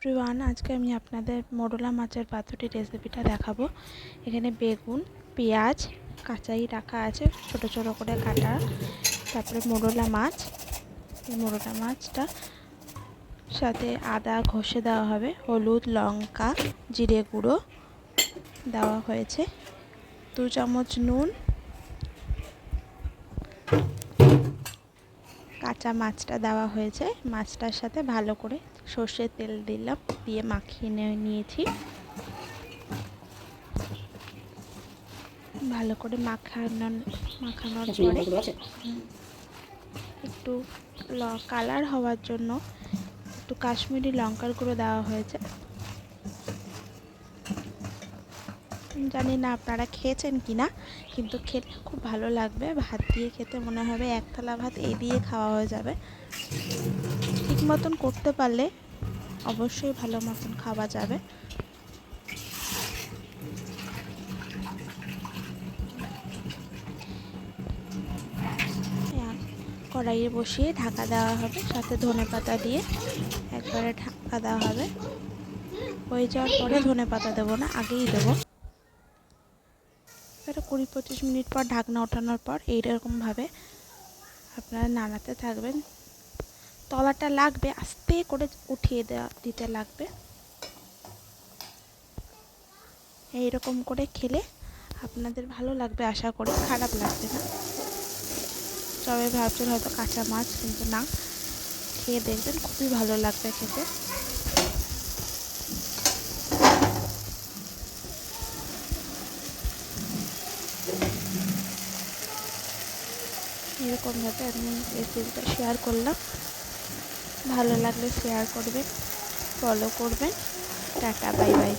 Everyone, আজকে আমি আপনাদের মোরলা মাছের পাতুরি রেসিপিটা দেখাবো। এখানে বেগুন, পেঁয়াজ কাঁচাই রাখা আছে, ছোট ছোট করে কাটা। তারপরে মোরলা মাছ, এই মোরলা মাছটা সাথে আদা ঘষে দেওয়া হবে, হলুদ, লঙ্কা, জিরে গুঁড়ো দেওয়া হয়েছে, 2 চামচ নুন, কাঁচা মাছটা দেওয়া হয়েছে। মাছটার সাথে ভালো করে সর্ষের তেল দিলাম, দিয়ে মাখিয়ে নিয়েছি। ভালো করে মাখানোর পরে একটু কালার হওয়ার জন্য একটু কাশ্মীরি লঙ্কার গুঁড়ো দেওয়া হয়েছে। জানি না আপনারা খেয়েছেন কি না, কিন্তু খেলে খুব ভালো লাগবে। ভাত দিয়ে খেতে মনে হবে এক থালা ভাত এই দিয়ে খাওয়া হয়ে যাবে। ঠিক মতন করতে পারলে অবশ্যই ভালো মতন খাওয়া যাবে। কড়াইয়ে বসিয়ে ঢাকা দেওয়া হবে, সাথে ধনেপাতা দিয়ে একবারে ঢাকা দেওয়া হবে। হয়ে যাওয়ার পরে ধনেপাতা দেবো না, আগেই দেবো। এটা 20-25 মিনিট পর ঢাকনা ওঠানোর পর এইরকমভাবে আপনারা নাড়াতে থাকবেন। তলাটা লাগবে, আস্তে করে উঠিয়ে দিতে লাগবে। এইরকম করে খেলে আপনাদের ভালো লাগবে, আশা করি খারাপ লাগবে না। সবাই ভাবছেন হয়তো কাঁচা মাছ, কিন্তু না, খেয়ে দেখবেন খুবই ভালো লাগবে খেতে। এরকমভাবে আমি রেসিপিটা শেয়ার করলাম। ভালো লাগলে শেয়ার করবেন, ফলো করবেন। Tata, bye bye.